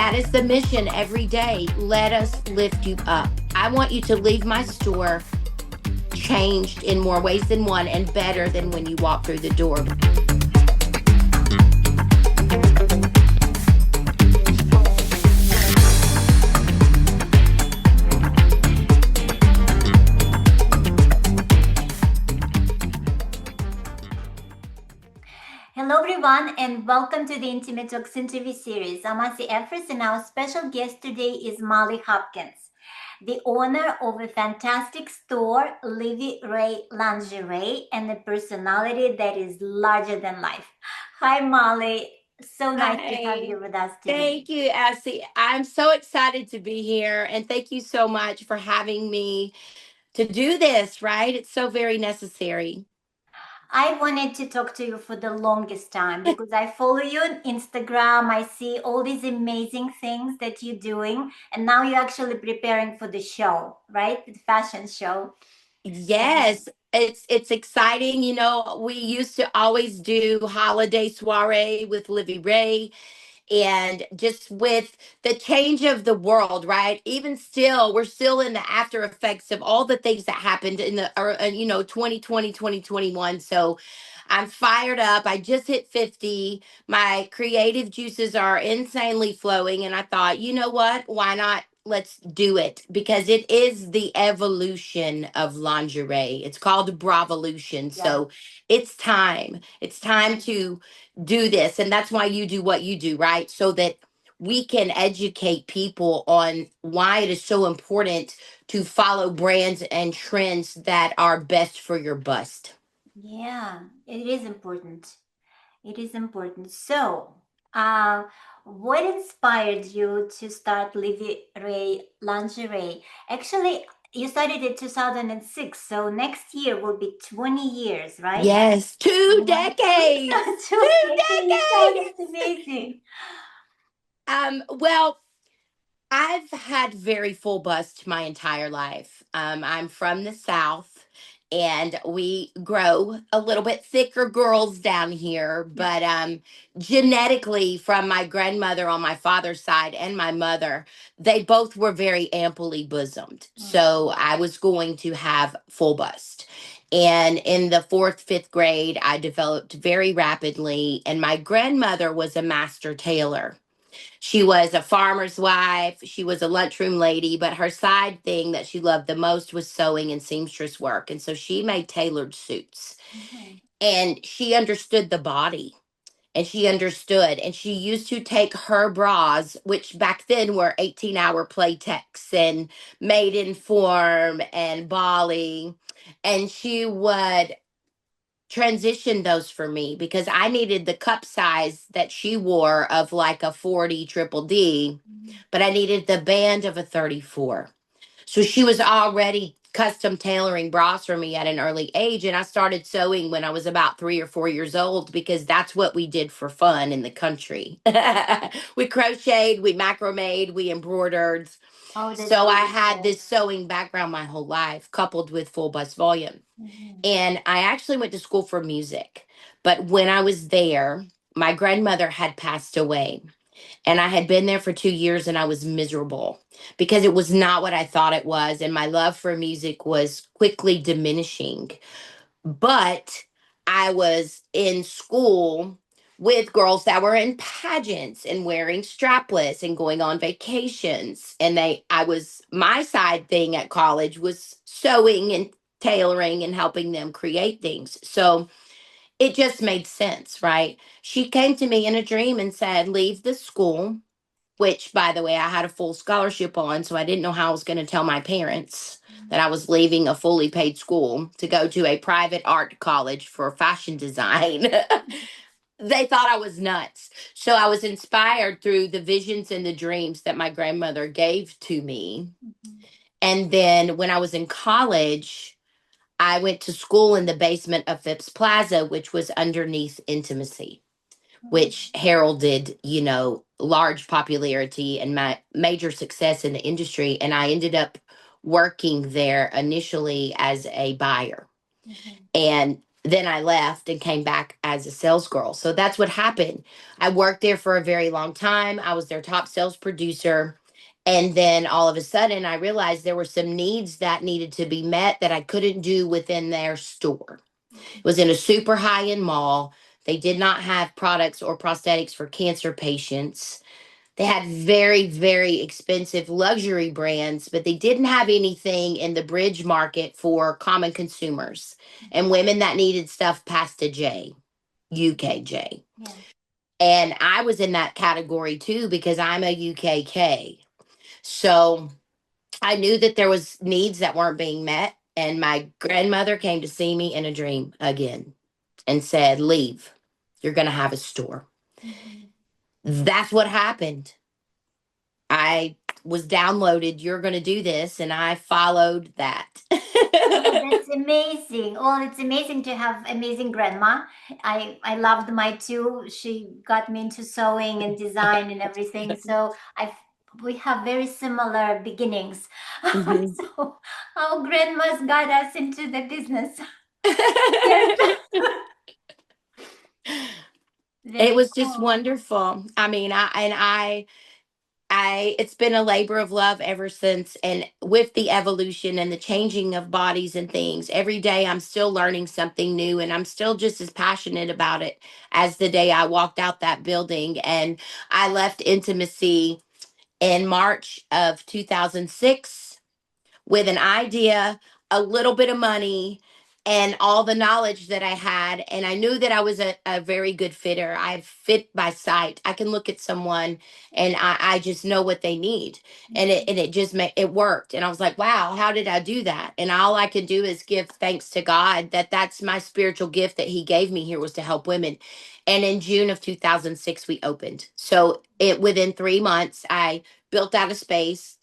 that is the mission every day. Let us lift you up. I want you to leave my store changed in more ways than one and better than when you walk through the door. Hello, everyone, and welcome to the Intimate Talks interview series. I'm Efros, and our special guest today is Molly Hopkins, the owner of a fantastic store, LiviRae Lingerie, and a personality that is larger than life. Hi, Molly. So nice to have Hi. you with us today. Thank you, Essie. I'm so excited to be here. And thank you so much for having me to do this, right? It's so very necessary. I wanted to talk to you for the longest time because I follow you on Instagram. I see all these amazing things that you're doing, and now you're actually preparing for the show, right? The fashion show. Yes, it's exciting. You know, we used to always do holiday soiree with LiviRae, and just with the change of the world, right? Even still, we're still in the after effects of all the things that happened in the 2020, 2021. So I'm fired up. I just hit 50. My creative juices are insanely flowing, and I thought, you know what, why not, let's do it, because it is the evolution of lingerie. It's called Bravolution. Yeah. So it's time to do this. And that's why you do what you do, right? So that we can educate people on why it is so important to follow brands and trends that are best for your bust. Yeah, it is important. It is important. So, uh, what inspired you to start Livy Ray Lingerie? Actually, you started in 2006, so next year will be 20 years, right? Yes, two Yeah. decades. Two Two decades. decades. That's amazing. Well, I've had very full bust my entire life. I'm from the South, and we grow a little bit thicker girls down here, but genetically, from my grandmother on my father's side and my mother, they both were very amply bosomed. Mm. So I was going to have full bust. And in the fourth, fifth grade, I developed very rapidly, and my grandmother was a master tailor. She was a farmer's wife. She was a lunchroom lady, but her side thing that she loved the most was sewing and seamstress work. And so she made tailored suits. Mhm. And she understood the body, and she understood. And she used to take her bras, which back then were 18-hour playtex and made in form and Bali. And she would transition those for me because I needed the cup size that she wore of like a 40 triple D, Mhm. but I needed the band of a 34. So she was already custom tailoring bras for me at an early age. And I started sewing when I was about 3 or 4 years old because that's what we did for fun in the country. We crocheted, we macrameed, we embroidered. Oh, that's So I had beautiful. this sewing background my whole life, coupled with full bust volume. Mhm. And I actually went to school for music. But when I was there, my grandmother had passed away. And I had been there for 2 years, and I was miserable because it was not what I thought it was. And my love for music was quickly diminishing. But I was in school with girls that were in pageants and wearing strapless and going on vacations. And my side thing at college was sewing and tailoring and helping them create things. So it just made sense, right? She came to me in a dream and said, leave the school, which, by the way, I had a full scholarship on. So I didn't know how I was going to tell my parents that I was leaving a fully paid school to go to a private art college for fashion design. They thought I was nuts. So I was inspired through the visions and the dreams that my grandmother gave to me. Mhm. And then when I was in college, I went to school in the basement of Phipps Plaza, which was underneath Intimacy, Mhm. which heralded, large popularity and my major success in the industry. And I ended up working there initially as a buyer. Mhm. And Then I left and came back as a sales girl. So that's what happened. I worked there for a very long time. I was their top sales producer. And then all of a sudden, I realized there were some needs that needed to be met that I couldn't do within their store. It was in a super high end mall. They did not have products or prosthetics for cancer patients. They had very, very expensive luxury brands, but they didn't have anything in the bridge market for common consumers and women that needed stuff past a J, UKJ. Yeah. And I was in that category too because I'm a UKK. So I knew that there was needs that weren't being met. And my grandmother came to see me in a dream again and said, "Leave. You're going to have a store." Mhm. That's what happened. I was downloaded, "You're going to do this." And I followed that. Oh, that's amazing. Oh, it's amazing to have amazing grandma. I loved my too. She got me into sewing and design and everything. So I we have very similar beginnings. Mhm. So our grandmas got us into the business. Yes. It Very was just cool. wonderful. I mean, it's been a labor of love ever since. And with the evolution and the changing of bodies and things, every day I'm still learning something new and I'm still just as passionate about it as the day I walked out that building. And I left intimacy in March of 2006 with an idea, a little bit of money, and all the knowledge that I had. And I knew that I was a very good fitter. I fit by sight. I can look at someone and I just know what they need. And it just made it worked. And I was like, wow, how did I do that? And all I can do is give thanks to God that that's my spiritual gift that He gave me here was to help women. And in June of 2006, we opened. So it within 3 months, I built out a space,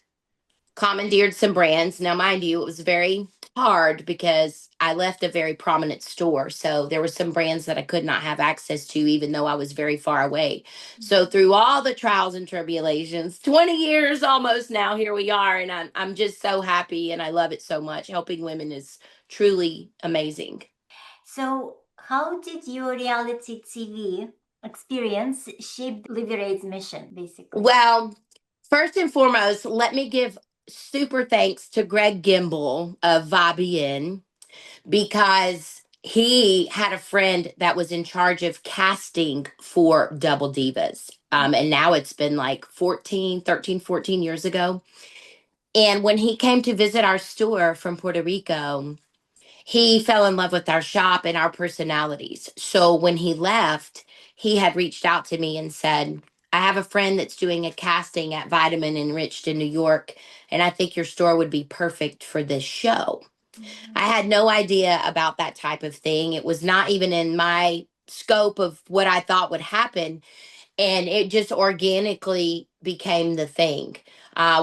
commandeered some brands. Now, mind you, it was very hard because I left a very prominent store. So there were some brands that I could not have access to, even though I was very far away. So through all the trials and tribulations, 20 years almost now, here we are. And I'm just so happy and I love it so much. Helping women is truly amazing. So how did your reality TV experience shape LiviRae's mission, basically? Well, first and foremost, let me give super thanks to Greg Gimble of Vibian because he had a friend that was in charge of casting for Double Divas. And now it's been like 14 years ago. And when he came to visit our store from Puerto Rico, he fell in love with our shop and our personalities. So when he left, he had reached out to me and said, "I have a friend that's doing a casting at Vitamin Enriched in New York, and I think your store would be perfect for this show." I had no idea about that type of thing. It was not even in my scope of what I thought would happen. And it just organically became the thing.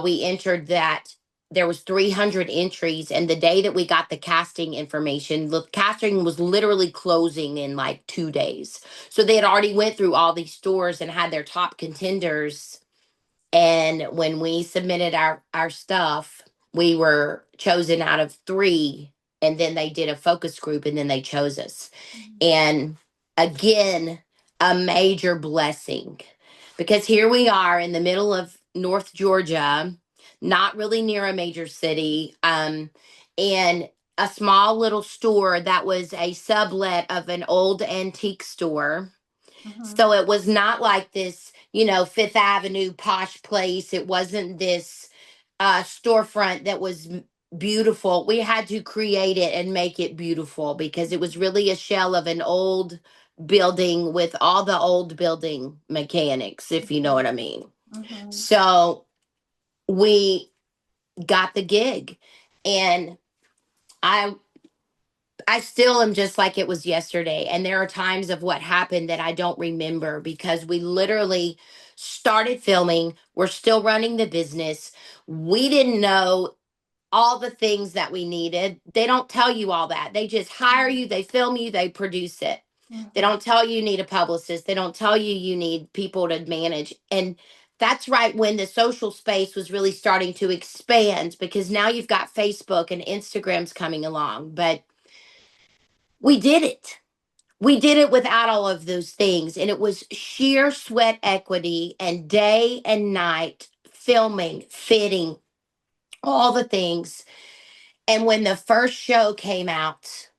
We entered that. There was 300 entries, and the day that we got the casting information, the casting was literally closing in like 2 days. So they had already went through all these stores and had their top contenders, and when we submitted our stuff, we were chosen out of three, and then they did a focus group and then they chose us. And again, a major blessing because here we are in the middle of North Georgia, not really near a major city, and a small little store that was a sublet of an old antique store. Mhm. So it was not like this, Fifth Avenue posh place. It wasn't this storefront that was beautiful. We had to create it and make it beautiful because it was really a shell of an old building with all the old building mechanics, if you know what I mean. Mhm. So we got the gig, and I I still am just like it was yesterday. And there are times of what happened that I don't remember because we literally started filming. We're still running the business. We didn't know all the things that we needed. They don't tell you all that. They just hire you, they film you, they produce it. They Mhm. don't tell you need a publicist. They don't tell you need people to manage. And that's right when the social space was really starting to expand because now you've got Facebook and Instagram's coming along. But We did it. We did it without all of those things. And it was sheer sweat equity and day and night filming, fitting, all the things. And when the first show came out,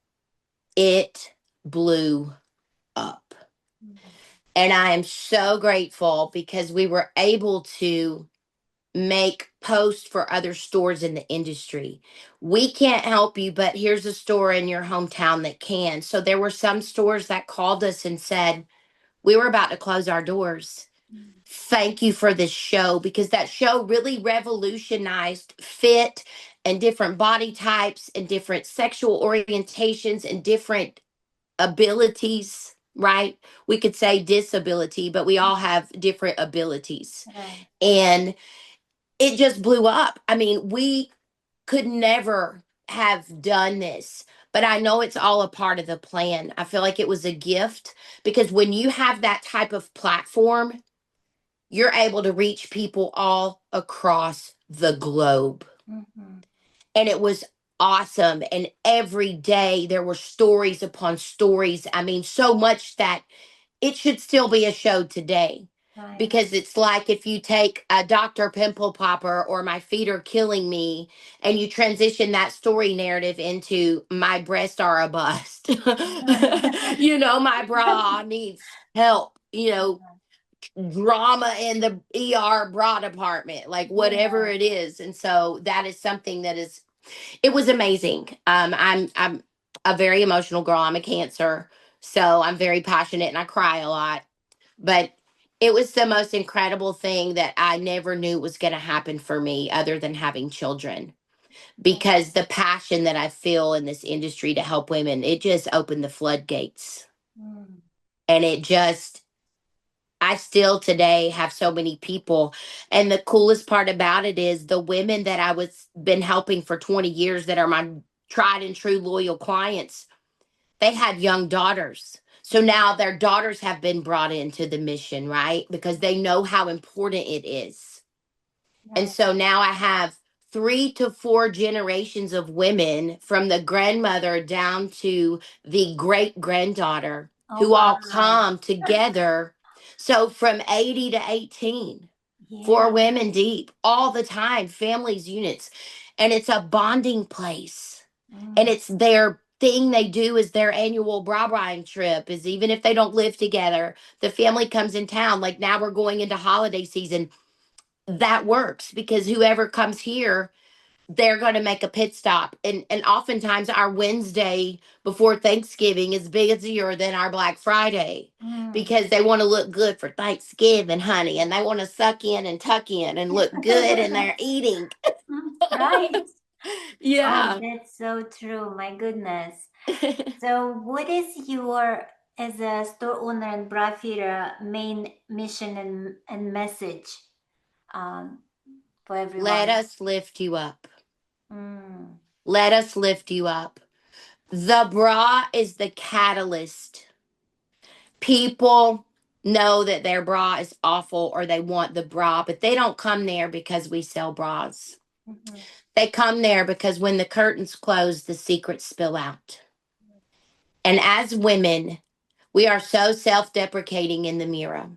it blew up. And I am so grateful because we were able to make posts for other stores in the industry. We can't help you, but here's a store in your hometown that can. So there were some stores that called us and said, we were about to close our doors. Thank you for this show, because that show really revolutionized fit and different body types and different sexual orientations and different abilities, right? We could say disability, but we all have different abilities. Right. And it just blew up. I mean, we could never have done this, but I know it's all a part of the plan. I feel like it was a gift, because when you have that type of platform, you're able to reach people all across the globe. Mm-hmm. And it was awesome. And every day there were stories upon stories. I mean, so much that it should still be a show today, Right. because it's like if you take a Dr. Pimple Popper or My Feet Are Killing Me and you transition that story narrative into My Breasts Are a Bust. My bra needs help, drama in the ER bra department, like whatever Yeah. it is. And so that is something that is, it was amazing. I'm a very emotional girl. I'm a Cancer, so I'm very passionate and I cry a lot. But it was the most incredible thing that I never knew was going to happen for me, other than having children. Because the passion that I feel in this industry to help women, it just opened the floodgates. Mm. And it just, I still today have so many people. And the coolest part about it is the women that I was been helping for 20 years that are my tried and true loyal clients, they had young daughters. So now their daughters have been brought into the mission, right? Because they know how important it is. And Right. so now I have 3 to 4 generations of women, from the grandmother down to the great granddaughter, Oh, who all wow. come together. So from 80 to 18, Yeah. 4 women deep, all the time, families, units. And it's a bonding place. And Mm. it's their thing they do is their annual bra buying trip, is even if they don't live together, the family comes in town. Like now we're going into holiday season, that works because whoever comes here, they're going to make a pit stop. And oftentimes our Wednesday before Thanksgiving is busier than our Black Friday, Mm. because they want to look good for Thanksgiving, honey, and they want to suck in and tuck in and look good and they're eating. Right. Oh, Yeah. that's so true. My goodness. So, what is your, as a store owner and bra fitter, main mission and message um, for Let everyone? us lift you up. Mm. Let us lift you up. The bra is the catalyst. People know that their bra is awful or they want the bra, but they don't come there because we sell bras. Mm-hmm. They come there because when the curtains close, the secrets spill out. And as women, we are so self deprecating in the mirror.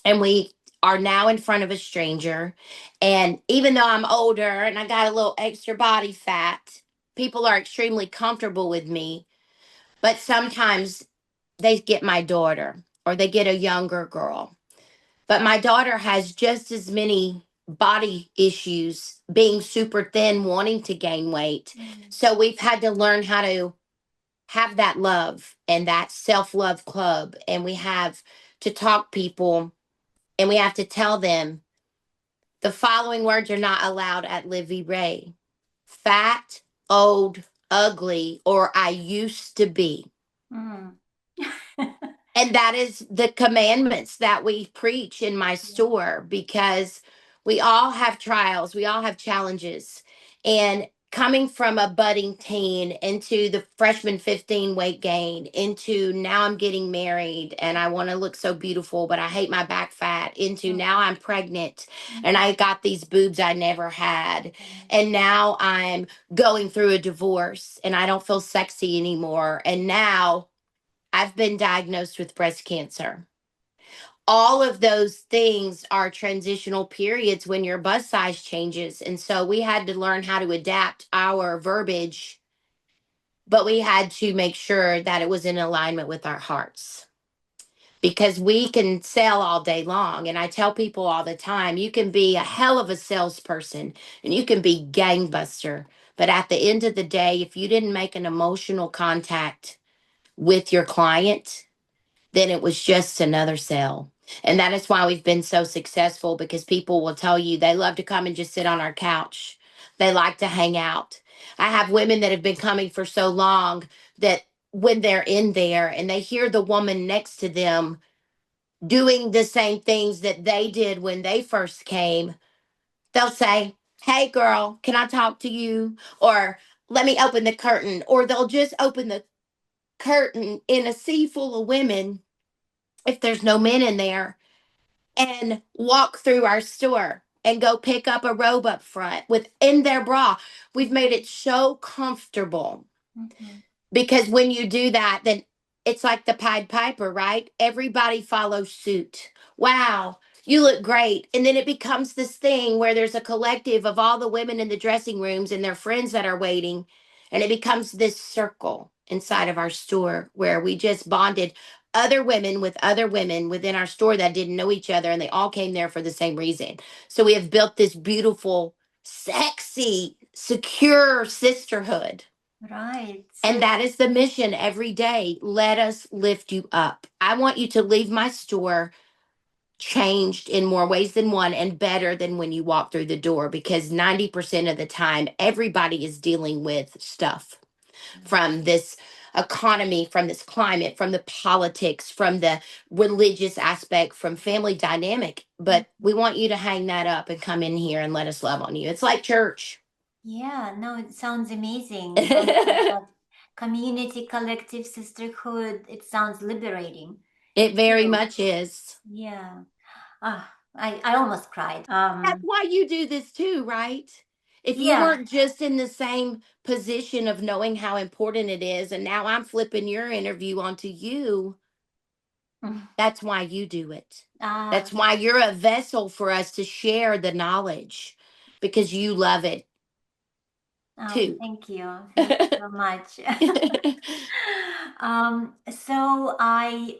And we are now in front of a stranger. And even though I'm older and I got a little extra body fat, people are extremely comfortable with me. But sometimes they get my daughter or they get a younger girl. But my daughter has just as many body issues, being super thin, wanting to gain weight. Mm. So we've had to learn how to have that love and that self love club. And we have to talk people and we have to tell them the following words are not allowed at LiviRae: fat, old, ugly, or I used to be. Mm. And that is the commandments that we preach in my Yeah. store, because we all have trials, we all have challenges. And coming from a budding teen into the freshman 15 weight gain into now I'm getting married and I want to look so beautiful, but I hate my back fat, into Mm, now I'm pregnant and mhm. I got these boobs I never had. And now I'm going through a divorce and I don't feel sexy anymore. And now I've been diagnosed with breast cancer. All of those things are transitional periods when your bust size changes. And so we had to learn how to adapt our verbiage, but we had to make sure that it was in alignment with our hearts. Because we can sell all day long. And I tell people all the time, you can be a hell of a salesperson and you can be gangbuster. But at the end of the day, if you didn't make an emotional contact with your client, then it was just another sale. And that is why we've been so successful, because people will tell you they love to come and just sit on our couch. They like to hang out. I have women that have been coming for so long that when they're in there and they hear the woman next to them doing the same things that they did when they first came, they'll say, "Hey, girl, can I talk to you?" Or "Let me open the curtain." Or they'll just open the curtain in a sea full of women, if there's no men in there, and walk through our store and go pick up a robe up front within their bra. We've made it so comfortable, Mhm. because when you do that, then it's like the Pied Piper, right? Everybody follows suit. Wow, you look great. And then it becomes this thing where there's a collective of all the women in the dressing rooms and their friends that are waiting. And it becomes this circle inside of our store where we just bonded other women with other women within our store that didn't know each other, and they all came there for the same reason. So we have built this beautiful, sexy, secure sisterhood, Right. and So, that is the mission every day. Let us lift you up. I want you to leave my store changed in more ways than one and better than when you walk through the door, because 90% of the time, everybody is dealing with stuff from this economy, from this climate, from the politics, from the religious aspect, from family dynamic. But we want you to hang that up and come in here and let us love on you. It's like church. yeah, no, it sounds amazing. It That community, collective, sisterhood, it sounds liberating. very So, much is. yeah. I almost cried. That's why you do this too, right? If you Yeah. weren't just in the same position of knowing how important it is, and now I'm flipping your interview onto you, that's why you do it. Ah, That's why you're a vessel for us to share the knowledge, because you love it oh, too. thank you. Thank you so much. So I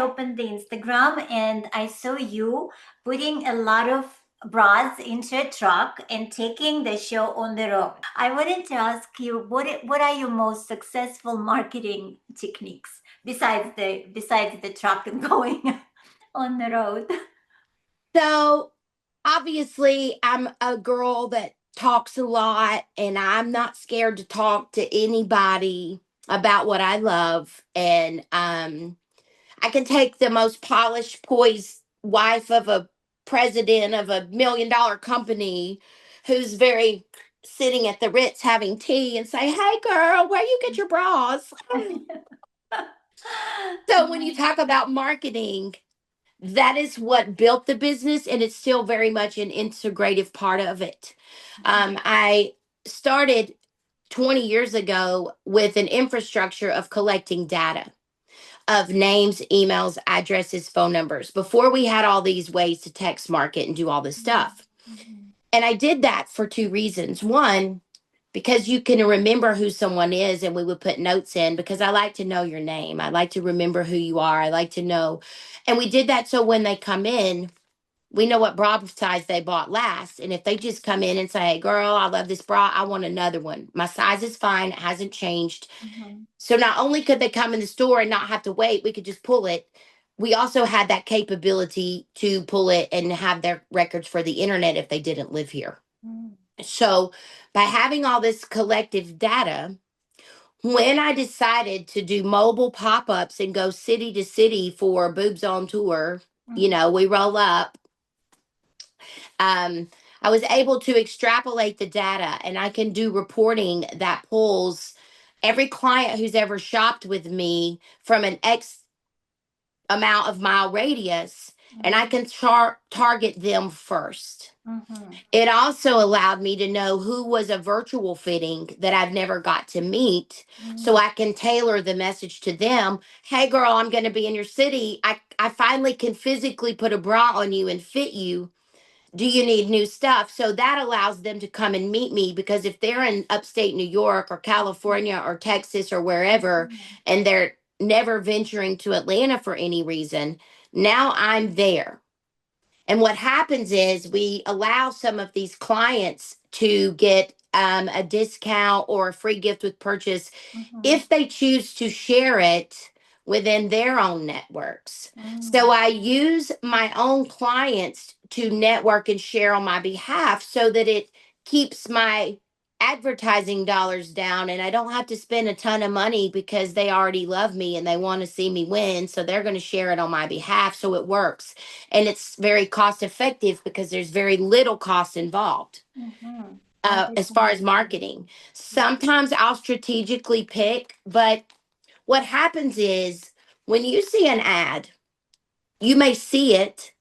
opened the Instagram and I saw you putting a lot of bras into a truck and taking the show on the road. I wanted to ask you what are your most successful marketing techniques besides the truck and going on the road? So obviously, I'm a girl that talks a lot, and I'm not scared to talk to anybody about what I love. And I can take the most polished, poised wife of a president of $1 million company who's very sitting at the Ritz having tea and say, "Hey, girl, where you get your bras?" So when you talk about marketing, that is what built the business, and it's still very much an integrative part of it. I started 20 years ago with an infrastructure of collecting data of names, emails, addresses, phone numbers before we had all these ways to text market and do all this stuff. And I did that for two reasons. One, because you can remember who someone is, and we would put notes in, because I like to know your name. I like to remember who you are. I like to know. And we did that so when they come in, we know what bra size they bought last. And if they just come in and say, "Hey, girl, I love this bra, I want another one. My size is fine, it hasn't changed." So not only could they come in the store and not have to wait, we could just pull it. We also had that capability to pull it and have their records for the internet if they didn't live here. So by having all this collective data, when I decided to do mobile pop-ups and go city to city for Boobs on Tour, we roll up. Um, I was able to extrapolate the data, and I can do reporting that pulls every client who's ever shopped with me from an X amount of mile radius, and I can target them first. Mm-hmm. It also allowed me to know who was a virtual fitting that I've never got to meet, so Mm-hmm. I can tailor the message to them. Hey, girl, I'm going to be in your city. I finally can physically put a bra on you and fit you. Do you need new stuff? So that allows them to come and meet me, because if they're in upstate New York or California or Texas or wherever, and they're never venturing to Atlanta for any reason, now I'm there. And what happens is we allow some of these clients to get a discount or a free gift with purchase Mm-hmm. if they choose to share it within their own networks. Mm-hmm. So I use my own clients to network and share on my behalf so that it keeps my advertising dollars down, and I don't have to spend a ton of money because they already love me and they want to see me win. So they're going to share it on my behalf. So it works. And it's very cost effective because there's very little cost involved. Mm-hmm. As far Understand. as marketing, sometimes I'll strategically pick, but what happens is when you see an ad, you may see it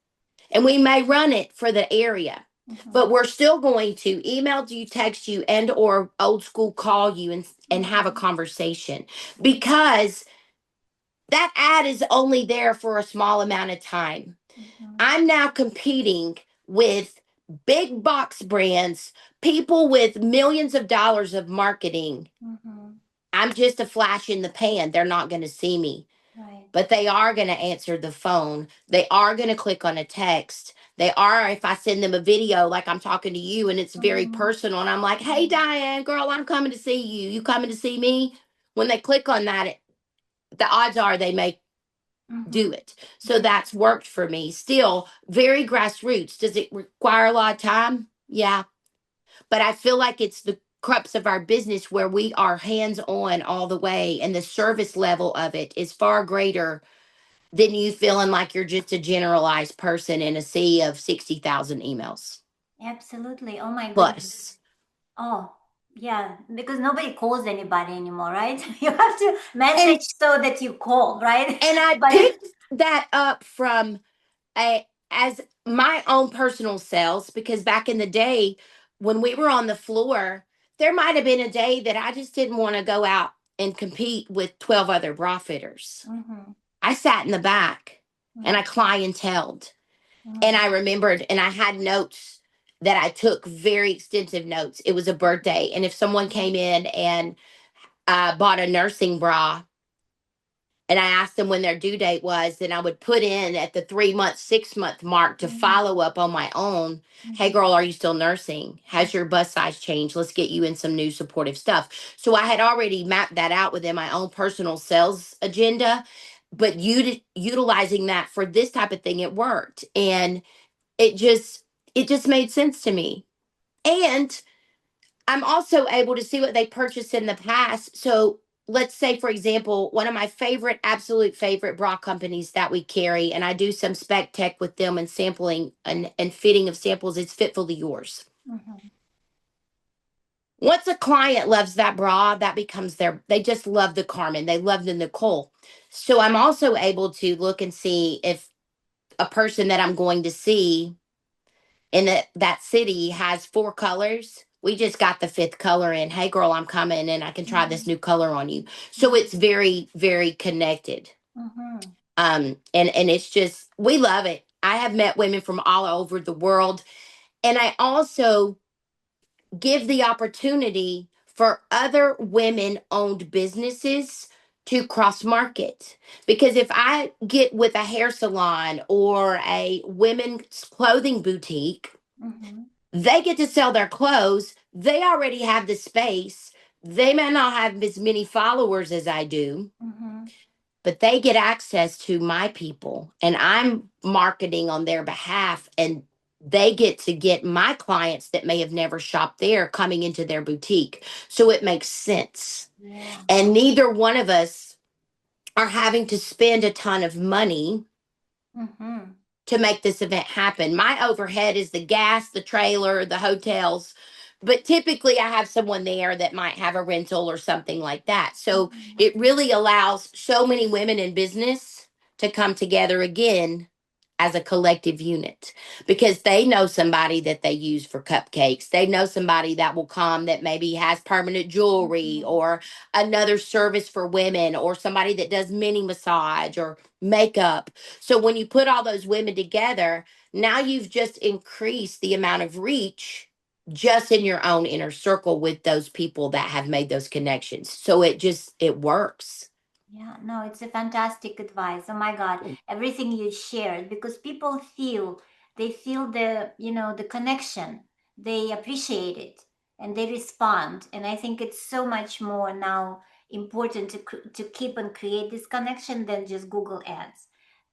and we may run it for the area, Mm-hmm. but we're still going to email you, text you, and or old school call you and have a conversation, because that ad is only there for a small amount of time. Mm-hmm. I'm now competing with big box brands, people with millions of dollars of marketing. Mm-hmm. I'm just a flash in the pan. They're not going to see me, Right. but they are going to answer the phone. They are going to click on a text. They are, if I send them a video like I'm talking to you and it's very Mm-hmm. personal, and I'm like, hey, Diane, girl, I'm coming to see you. You coming to see me? When they click on that, the odds are they may Mm-hmm. do it. So that's worked for me. Still very grassroots. Does it require a lot of time? Yeah. But I feel like it's the crux of our business where we are hands on all the way, and the service level of it is far greater than you feeling like you're just a generalized person in a sea of 60,000 emails. Absolutely. Oh my goodness. Plus, Oh, yeah, because nobody calls anybody anymore, right? You have to message and so that you call, right? I But picked that up from as my own personal sales, because back in the day when we were on the floor, there might have been a day that I just didn't want to go out and compete with 12 other bra fitters. mm-hmm. I sat in the back and I Mm-hmm. clienteled, and Mm-hmm. I remembered, and I had notes that I took, very extensive notes. It was a birthday, and if someone came in and bought a nursing bra, and I asked them when their due date was, then I would put in at the 3 month, 6 month mark to follow up on my own. Hey, Mm-hmm. girl, are you still nursing? Has your bust size changed? Let's get you in some new supportive stuff. So I had already mapped that out within my own personal sales agenda, but utilizing that for this type of thing, it worked. And it just made sense to me. And I'm also able to see what they purchased in the past. So let's say, for example, one of my favorite, absolute favorite bra companies that we carry, and I do some spec tech with them and sampling and fitting of samples, is Fitfully Yours. Mm-hmm. Once a client loves that bra, that becomes they just love the Carmen, they love the Nicole. So I'm also able to look and see if a person that I'm going to see in that city has four colors. We just got the fifth color in. Hey, girl, I'm coming and I can try this Mm-hmm. new color on you. So it's very, very connected. Mm-hmm. And it's just, we love it. I have met women from all over the world, and I also give the opportunity for other women owned businesses to cross market, because if I get with a hair salon or a women's clothing boutique, Mm-hmm. they get to sell their clothes. They already have the space. They may not have as many followers as I do, Mm-hmm. but they get access to my people, and I'm marketing on their behalf. And they get to get my clients that may have never shopped there coming into their boutique. So it makes sense. Yeah. And neither one of us are having to spend a ton of money Mm-hmm. to make this event happen. My overhead is the gas, the trailer, the hotels. But typically, I have someone there that might have a rental or something like that. So Mhm. it really allows so many women in business to come together again as a collective unit because they know somebody that they use for cupcakes. They know somebody that will come that maybe has permanent jewelry Mhm. or another service for women or somebody that does mini massage or makeup. So when you put all those women together, now you've just increased the amount of reach just in your own inner circle with those people that have made those connections. So it works. Yeah, no, it's a fantastic advice. Oh my God, everything you shared, because people feel, they feel the connection, they appreciate it, and they respond. And I think it's so much more now important to keep and create this connection than just Google Ads.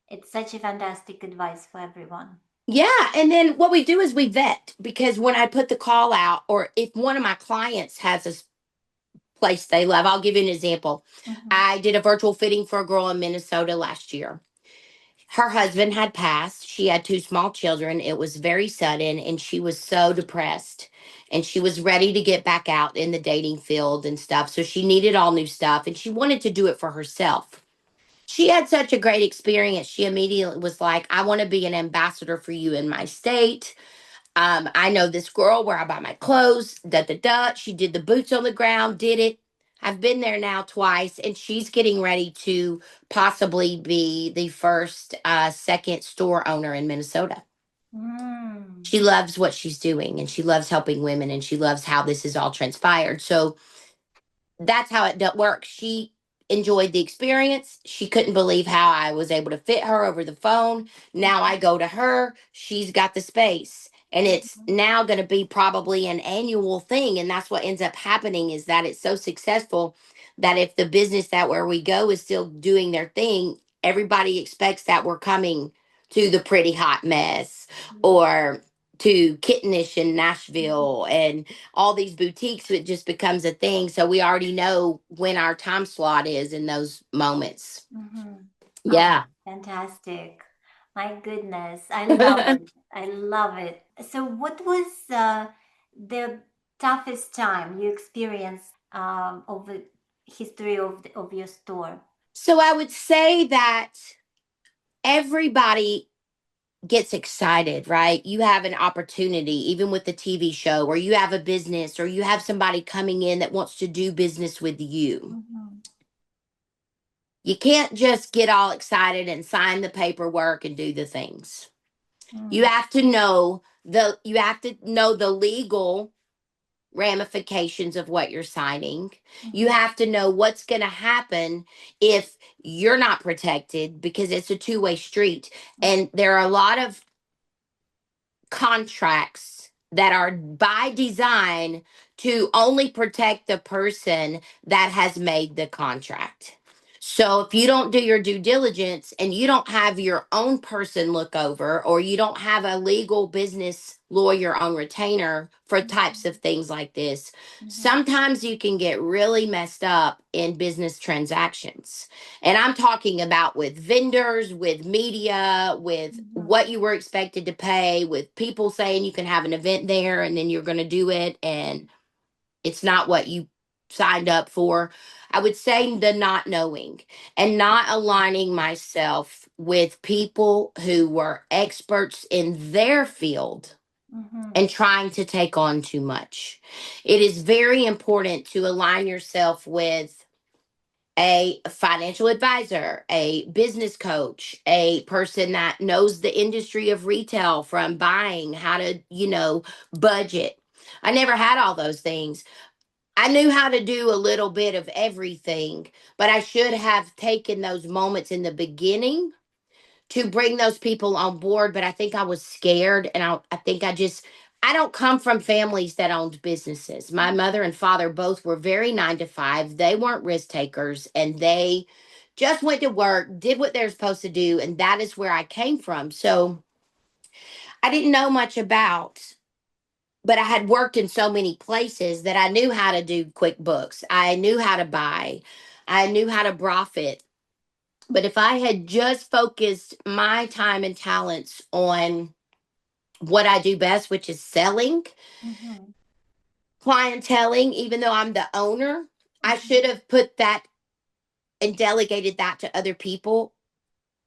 It's such a fantastic advice for everyone. Yeah, and then what we do is we vet because when I put the call out, or if one of my clients has a place they love, I'll give you an example. Mm-hmm. I did a virtual fitting for a girl in Minnesota last year. Her husband had passed. She had two small children. It was very sudden, and she was so depressed. And she was ready to get back out in the dating field and stuff. So she needed all new stuff, and she wanted to do it for herself. She had such a great experience. She immediately was like, I want to be an ambassador for you in my state. I know this girl where I buy my clothes, da da da. She did the boots on the ground, did it. I've been there now twice, and she's getting ready to possibly be the first second store owner in Minnesota. Mm. She loves what she's doing, and she loves helping women, and she loves how this is all transpired. So that's how it works. She enjoyed the experience. She couldn't believe how I was able to fit her over the phone. Now I go to her. She's got the space. And it's Mhm. now going to be probably an annual thing. And that's what ends up happening is that it's so successful that if the business that where we go is still doing their thing, everybody expects that we're coming to the Pretty Hot Mess or to Kittenish in Nashville and all these boutiques. It just becomes a thing, so we already know when our time slot is in those moments. Mhm. Oh, Yeah. fantastic. My goodness. I love it. I love it. So, what was the toughest time you experienced of the history of your store? So I would say that everybody gets excited, right? You have an opportunity, even with the TV show, or you have a business, or you have somebody coming in that wants to do business with you. Mhm. You can't just get all excited and sign the paperwork and do the things. Mm. You have to know the legal ramifications of what you're signing. You Mhm. have to know what's going to happen if you're not protected because it's a two-way street. And there are a lot of contracts that are by design to only protect the person that has made the contract. So if you don't do your due diligence and you don't have your own person look over, or you don't have a legal business lawyer on retainer for types of things like this, Mhm. sometimes you can get really messed up in business transactions. And I'm talking about with vendors, with media, with Mhm. what you were expected to pay, with people saying you can have an event there and then you're going to do it and it's not what you signed up for. I would say the not knowing and not aligning myself with people who were experts in their field Mhm. and trying to take on too much. It is very important to align yourself with a financial advisor, a business coach, a person that knows the industry of retail from buying, how to, budget. I never had all those things. I knew how to do a little bit of everything, but I should have taken those moments in the beginning to bring those people on board. But I think I was scared. And I think I don't come from families that owned businesses. My mother and father both were very 9 to 5. They weren't risk takers and they just went to work, did what they're supposed to do. And that is where I came from. So I didn't know much about, but I had worked in so many places that I knew how to do QuickBooks. I knew how to buy. I knew how to profit. But if I had just focused my time and talents on what I do best, which is selling, Mm-hmm. clienteling, even though I'm the owner, I Mm-hmm. should have put that and delegated that to other people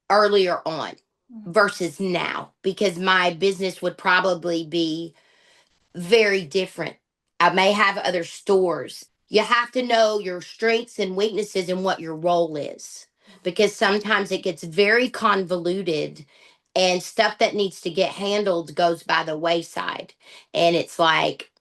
earlier on Mm-hmm. versus now, because my business would probably be very different. I may have other stores. You have to know your strengths and weaknesses and what your role is, because sometimes it gets very convoluted and stuff that needs to get handled goes by the wayside. And it's like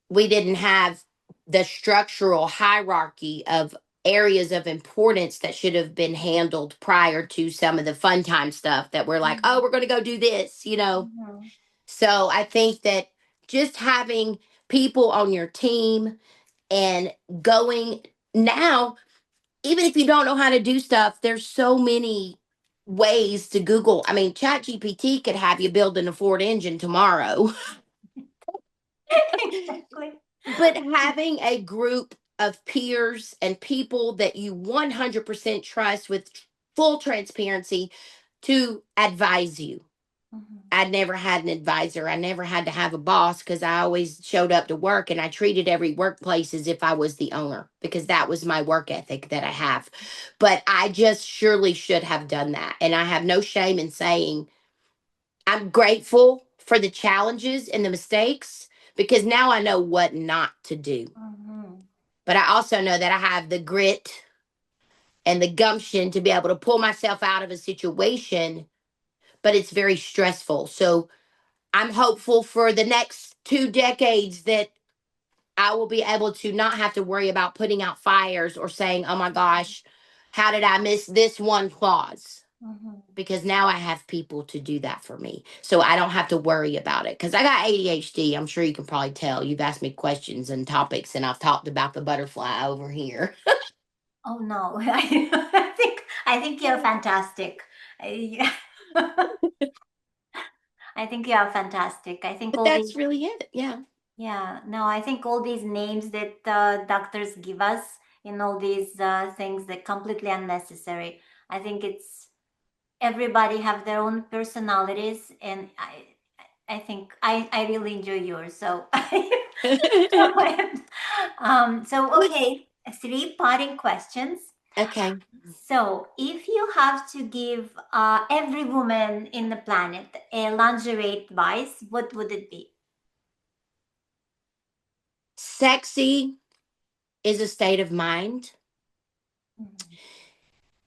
we didn't have the structural hierarchy of areas of importance that should have been handled prior to some of the fun time stuff that we're like, oh, we're going to go do this, you know? Mm-hmm. So I think that just having people on your team and going now, even if you don't know how to do stuff, there's so many ways to Google. I mean, ChatGPT could have you building a Ford engine tomorrow. Exactly. But having a group of peers and people that you 100% trust with full transparency to advise you. Mm-hmm. I never had an advisor. I never had to have a boss because I always showed up to work and I treated every workplace as if I was the owner because that was my work ethic that I have. But I just surely should have done that. And I have no shame in saying I'm grateful for the challenges and the mistakes because now I know what not to do. Mm-hmm. But I also know that I have the grit and the gumption to be able to pull myself out of a situation, but it's very stressful. So I'm hopeful for the next 2 decades that I will be able to not have to worry about putting out fires or saying, oh my gosh, how did I miss this one clause? Mm-hmm. Because now I have people to do that for me. So I don't have to worry about it. Because I got ADHD. I'm sure you can probably tell. You've asked me questions and topics, and I've talked about the butterfly over here. Oh no, I think you're fantastic. I I think you are fantastic. I think But all these, that's really it. Yeah. yeah, no, I think all these names that doctors give us in all these things, they're completely unnecessary. I think it's everybody have their own personalities, and I think I really enjoy yours. So, so But okay, three parting questions. okay. So, if you have to give every woman in the planet a lingerie advice, what would it be? Sexy is a state of mind. Mhm.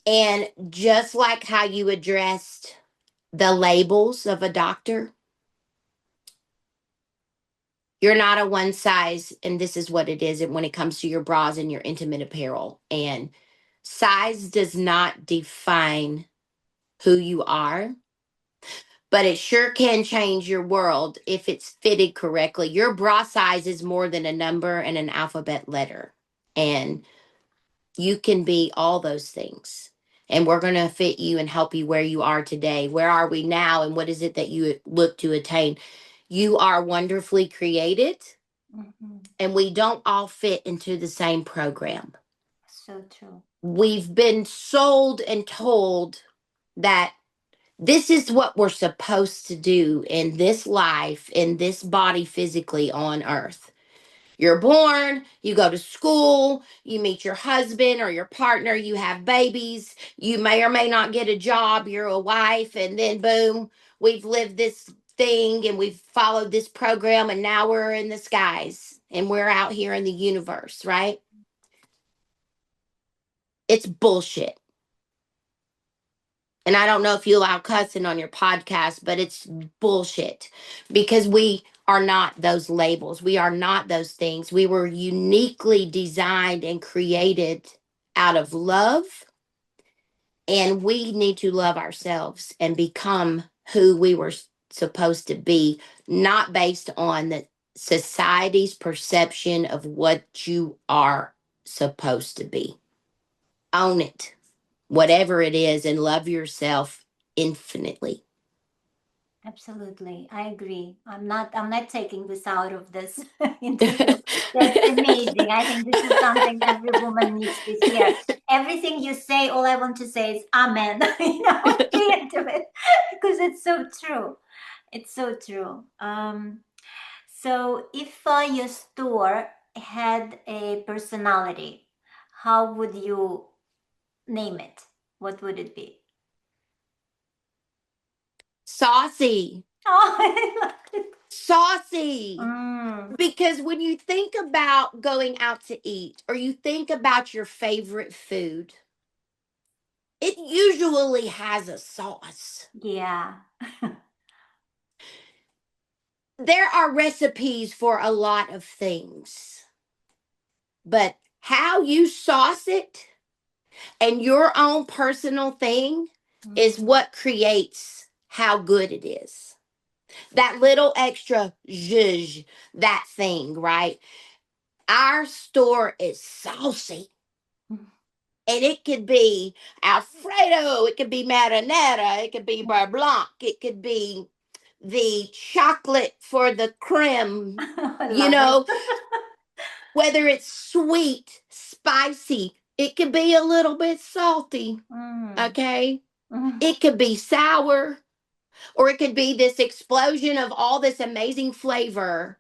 And just like how you addressed the labels of a doctor, you're not a one size, and this is what it is when it comes to your bras and your intimate apparel. And size does not define who you are, but it sure can change your world if it's fitted correctly. Your bra size is more than a number and an alphabet letter. And you can be all those things. And we're going to fit you and help you where you are today. Where are we now? And what is it that you look to attain? You are wonderfully created, Mhm. and we don't all fit into the same program. So true. We've been sold and told that this is what we're supposed to do in this life, in this body physically on earth. You're born, you go to school, you meet your husband or your partner, you have babies, you may or may not get a job, you're a wife, and then boom, we've lived this thing and we've followed this program, and now we're in the skies and we're out here in the universe, right? It's bullshit. And I don't know if you allow cussing on your podcast, but it's bullshit because we are not those labels. We are not those things. We were uniquely designed and created out of love, and we need to love ourselves and become who we were supposed to be, not based on the society's perception of what you are supposed to be. Own it, whatever it is, and love yourself infinitely. Absolutely. I agree. I'm not taking this out of this interview. That's amazing. I think this is something every woman needs to hear. Everything you say, all I want to say is amen, at the end of it, because it's so true. It's so true. So if your store had a personality, how would you name it? What would it be? Saucy. Oh, I love it. Saucy. Mm, Because when you think about going out to eat or you think about your favorite food, it usually has a sauce. yeah. There are recipes for a lot of things, but how you sauce it and your own personal thing is Mm, what creates how good it is. That little extra zhuzh, that thing, right? Our store is saucy. mm, And it could be Alfredo, it could be marinara, it could be beurre blanc, it could be the chocolate for the creme, I you love it. know, whether it's sweet, spicy, it could be a little bit salty, Mm, okay? mm, It could be sour, or it could be this explosion of all this amazing flavor.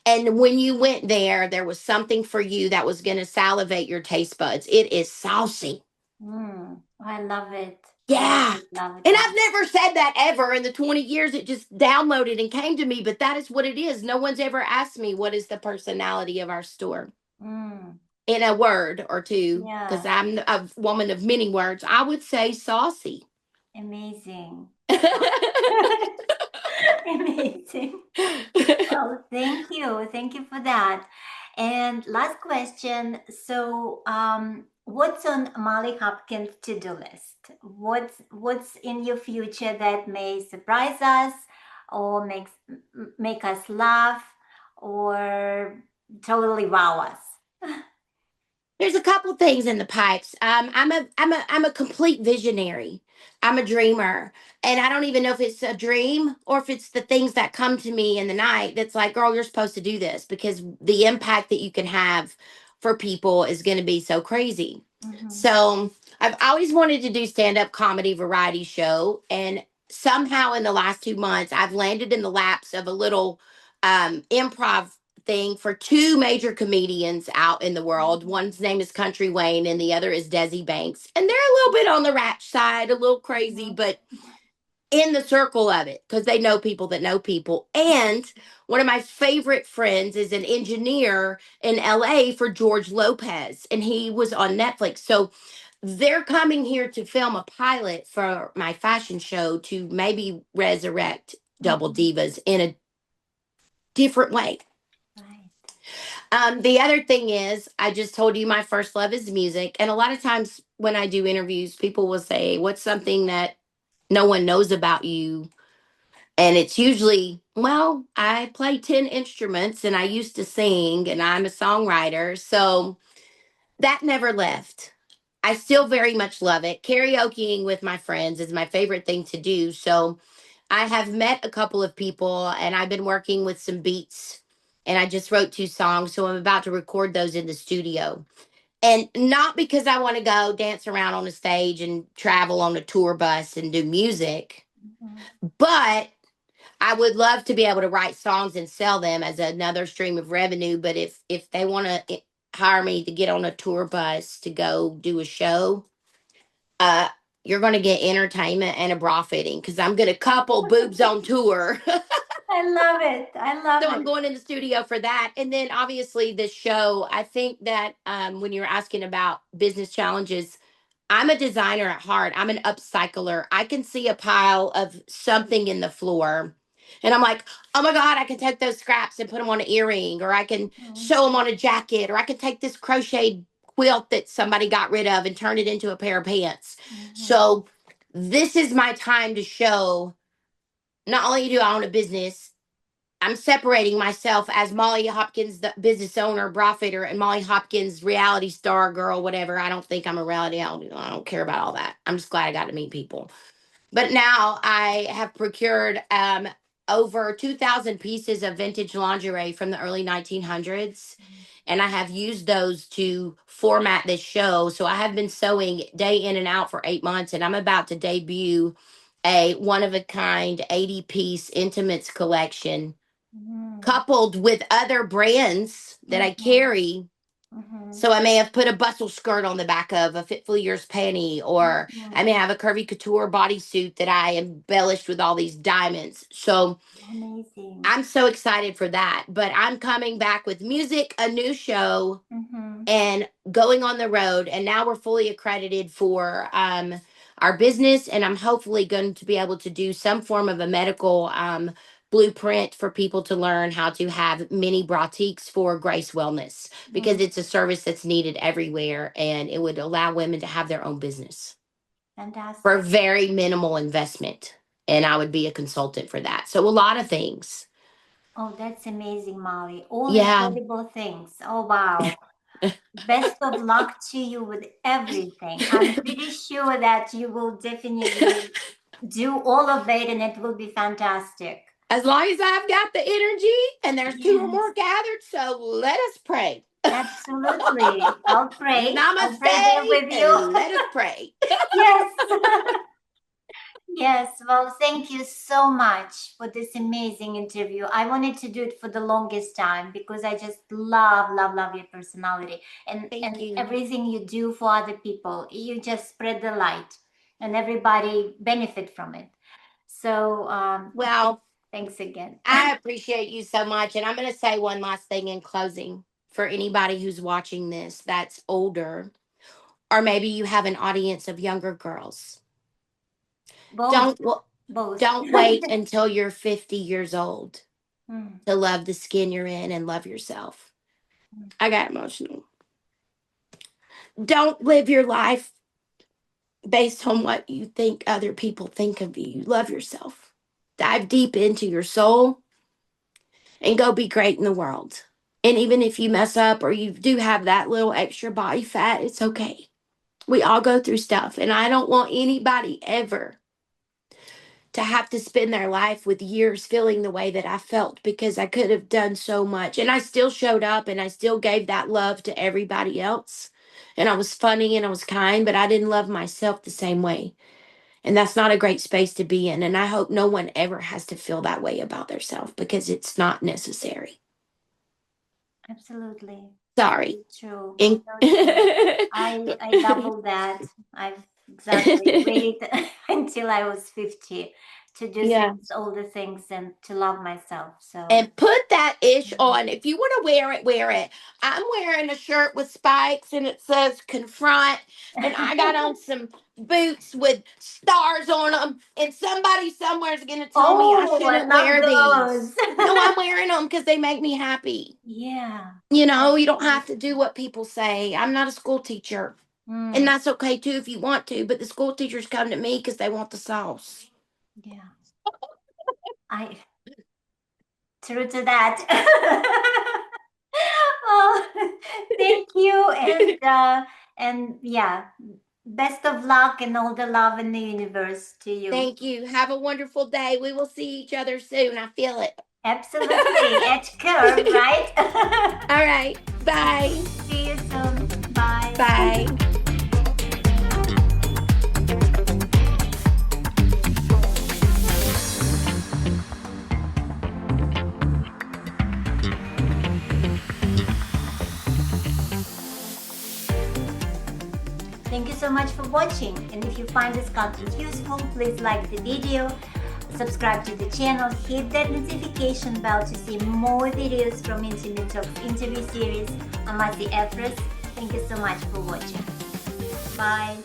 And when you went there, there was something for you that was going to salivate your taste buds. It is saucy. I love it. I love Yeah. it, love it, And love I've never said that ever in the 20 years. It just downloaded and came to me, but that is what it is. No one's ever asked me what is the personality of our store it. in a word or two, because Yeah, I'm a woman of many words. I would say saucy. amazing. Amazing. Well, thank you. Thank you for that. And last question. So, what's on Molly Hopkins' to-do list? What's in your future that may surprise us or make us laugh or totally wow us? There's a couple things in the pipes. I'm a complete visionary. I'm a dreamer, and I don't even know if it's a dream or if it's the things that come to me in the night. That's like, girl, you're supposed to do this because the impact that you can have for people is going to be so crazy. Mm-hmm. So I've always wanted to do stand up comedy variety show, and somehow in the last 2 months, I've landed in the laps of a little improv thing for two major comedians out in the world. One's name is Country Wayne, and the other is Desi Banks. And they're a little bit on the ratch side, a little crazy, but in the circle of it because they know people that know people. And one of my favorite friends is an engineer in LA for George Lopez, and he was on Netflix. So they're coming here to film a pilot for my fashion show to maybe resurrect Double Mm-hmm. Divas in a different way. Right. The other thing is, I just told you my first love is music. And a lot of times when I do interviews, people will say, what's something that no one knows about you? And it's usually, well, I play 10 instruments and I used to sing and I'm a songwriter. So that never left. I still very much love it. Karaokeing with my friends is my favorite thing to do. So I have met a couple of people and I've been working with some beats and I just wrote 2 songs. So I'm about to record those in the studio. And not because I want to go dance around on a stage and travel on a tour bus and do music, Mm-hmm. but I would love to be able to write songs and sell them as another stream of revenue. But if they want to hire me to get on a tour bus to go do a show, uh, you're going to get entertainment and a bra fitting because I'm going to couple boobs on tour. I love it. I love So I'm it. going in the studio for that. And then obviously the show, I think that when you're asking about business challenges, I'm a designer at heart. I'm an upcycler. I can see a pile of something in the floor. And I'm like, oh my God, I can take those scraps and put them on an earring, or I can sew them on a jacket, or I can take this crocheted quilt that somebody got rid of and turn it into a pair of pants. Mm-hmm. So this is my time to show not only do I own a business, I'm separating myself as Molly Hopkins, the business owner, bra fitter, and Molly Hopkins, reality star girl, whatever. I don't think I'm a reality. I don't care about all that. I'm just glad I got to meet people. But now I have procured over 2,000 pieces of vintage lingerie from the early 1900s. And I have used those to format this show. So I have been sewing day in and out for 8 months, and I'm about to debut a one of a kind 80-piece intimates collection Mm-hmm. coupled with other brands that I Mm-hmm. carry. Mm-hmm. So I may have put a bustle skirt on the back of a Fitful Years panty, or I may Mm-hmm. have a curvy couture bodysuit that I embellished with all these diamonds. So Amazing. I'm so excited for that. But I'm coming back with music, a new show, Mm-hmm. and going on the road. And now we're fully accredited for our business. And I'm hopefully going to be able to do some form of a medical blueprint for people to learn how to have mini boutiques for Grace Wellness, because Mm-hmm. it's a service that's needed everywhere, and it would allow women to have their own business for Fantastic. very minimal investment. And I would be a consultant for that. So a lot of things. Oh, that's amazing, Molly. All Yeah. incredible things. Oh, wow. Best of luck to you with everything. I'm pretty sure that you will definitely do all of it and it will be fantastic. As long as I've got the energy and there's two or Yes, more gathered, so let us pray. absolutely. I'll pray. I'll pray there Namaste with you. and let us pray. Yes. Yes, well, thank you so much for this amazing interview. I wanted to do it for the longest time because I just love your personality and Thank you. everything you do for other people. You just spread the light and everybody benefit from it. So, Well, thanks again. I appreciate you so much. And I'm going to say one last thing in closing for anybody who's watching this that's older, or maybe you have an audience of younger girls. Both, Don't wa- both. don't wait until you're 50 years old Mm, to love the skin you're in and love yourself. mm. I got emotional. Don't live your life based on what you think other people think of you. Love yourself. Dive deep into your soul and go be great in the world. And even if you mess up or you do have that little extra body fat, it's okay. We all go through stuff. And I don't want anybody ever to have to spend their life with years feeling the way that I felt, because I could have done so much. And I still showed up and I still gave that love to everybody else. And I was funny and I was kind, but I didn't love myself the same way. And that's not a great space to be in. And I hope no one ever has to feel that way about themselves, because it's not necessary. Absolutely. Sorry. So true. In- So true. I double that. I've exactly waited until I was 50 to do yeah. things, all the things and to love myself. So And put that ish mm. on. If you want to wear it, wear it. I'm wearing a shirt with spikes and it says confront. And I got on some boots with stars on them. And somebody somewhere is going to tell me I Oh, I shouldn't love wear these. No, I'm those. wearing them because they make me happy. Yeah, You know, you don't have to do absolutely. what people say. I'm not a school teacher. And Mm, that's okay too if you want to. But the school teachers come to me because they want the sauce. yeah, I true to that. Oh, thank you, and yeah, best of luck and all the love in the universe to you. Thank you. Have a wonderful day. We will see each other soon. I feel it. Absolutely, edge curve, right? All right. Bye. See you soon. Bye. Bye. Thank you so much for watching. And if you find this content useful, please like the video, subscribe to the channel, hit that notification bell to see more videos from Intimate Talks interview series. I'm Efros. Thank you so much for watching. Bye.